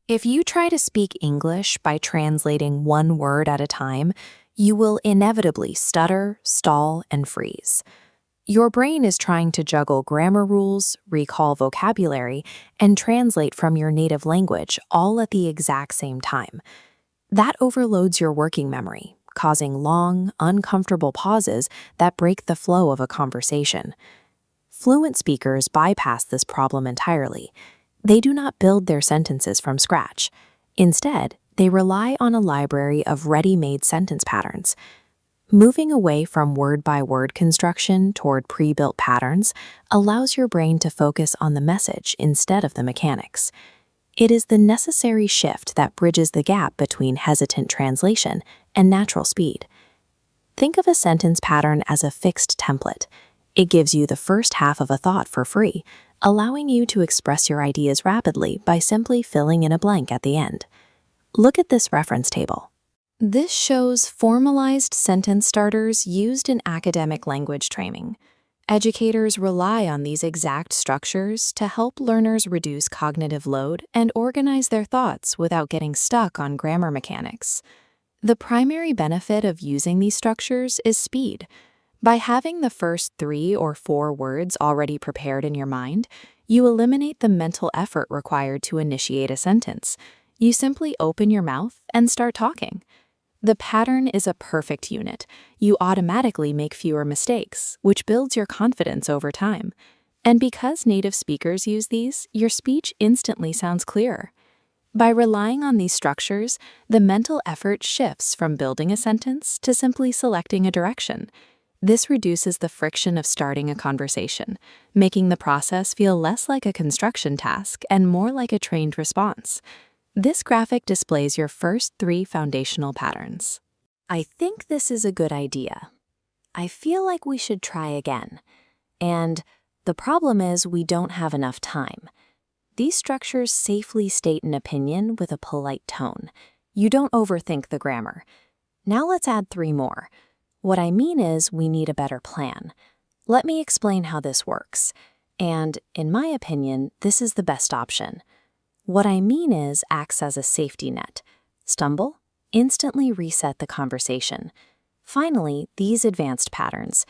If you try to speak English by translating one word at a time, you will inevitably stutter, stall, and freeze. Your brain is trying to juggle grammar rules, recall vocabulary, and translate from your native language all at the exact same time. That overloads your working memory, causing long, uncomfortable pauses that break the flow of a conversation. Fluent speakers bypass this problem entirely. They do not build their sentences from scratch. Instead, they rely on a library of ready-made sentence patterns. Moving away from word-by-word construction toward pre-built patterns allows your brain to focus on the message instead of the mechanics. It is the necessary shift that bridges the gap between hesitant translation and natural speed. Think of a sentence pattern as a fixed template. It gives you the first half of a thought for free, allowing you to express your ideas rapidly by simply filling in a blank at the end. Look at this reference table. This shows formalized sentence starters used in academic language training. Educators rely on these exact structures to help learners reduce cognitive load and organize their thoughts without getting stuck on grammar mechanics. The primary benefit of using these structures is speed. By having the first 3 or 4 words already prepared in your mind, you eliminate the mental effort required to initiate a sentence. You simply open your mouth and start talking. The pattern is a perfect unit. You automatically make fewer mistakes, which builds your confidence over time. And because native speakers use these, your speech instantly sounds clearer. By relying on these structures, the mental effort shifts from building a sentence to simply selecting a direction. This reduces the friction of starting a conversation, making the process feel less like a construction task and more like a trained response. This graphic displays your first 3 foundational patterns. I think this is a good idea. I feel like we should try again. And the problem is we don't have enough time. These structures safely state an opinion with a polite tone. You don't overthink the grammar. Now let's add 3 more. What I mean is we need a better plan. Let me explain how this works. And, in my opinion, this is the best option. What I mean is acts as a safety net. Stumble, instantly reset the conversation. Finally, these advanced patterns.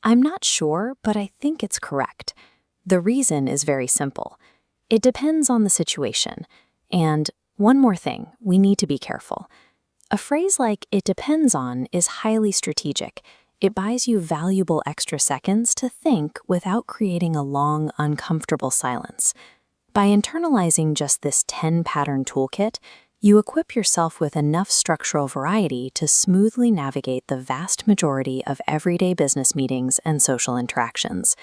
I'm not sure, but I think it's correct. The reason is very simple. It depends on the situation. And one more thing, we need to be careful. A phrase like "it depends on" is highly strategic. It buys you valuable extra seconds to think without creating a long, uncomfortable silence. By internalizing just this 10-pattern toolkit, you equip yourself with enough structural variety to smoothly navigate the vast majority of everyday business meetings and social interactions.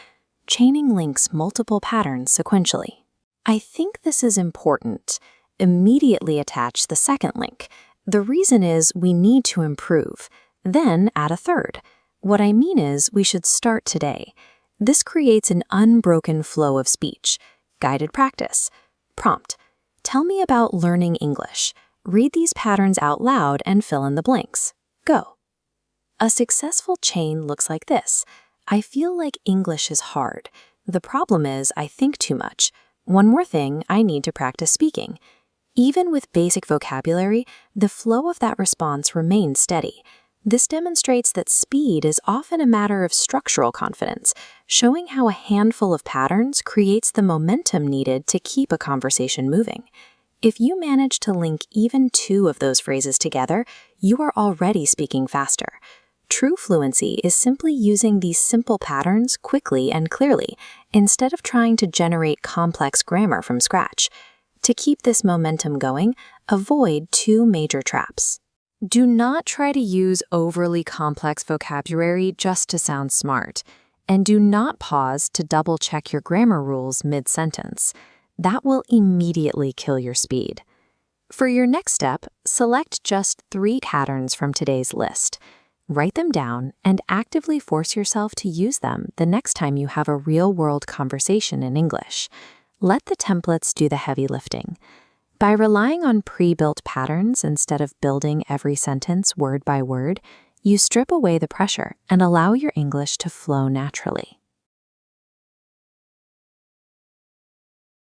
Chaining links multiple patterns sequentially. I think this is important. Immediately attach the second link. The reason is we need to improve. Then add a third. What I mean is we should start today. This creates an unbroken flow of speech. Guided practice. Prompt. Tell me about learning English. Read these patterns out loud and fill in the blanks. Go. A successful chain looks like this. I feel like English is hard. The problem is I think too much. One more thing, I need to practice speaking. Even with basic vocabulary, the flow of that response remains steady. This demonstrates that speed is often a matter of structural confidence, showing how a handful of patterns creates the momentum needed to keep a conversation moving. If you manage to link even 2 of those phrases together, you are already speaking faster. True fluency is simply using these simple patterns quickly and clearly, instead of trying to generate complex grammar from scratch. To keep this momentum going, avoid 2 major traps. Do not try to use overly complex vocabulary just to sound smart. And do not pause to double-check your grammar rules mid-sentence. That will immediately kill your speed. For your next step, select just 3 patterns from today's list. Write them down and actively force yourself to use them the next time you have a real-world conversation in English. Let the templates do the heavy lifting. By relying on pre-built patterns instead of building every sentence word by word, you strip away the pressure and allow your English to flow naturally.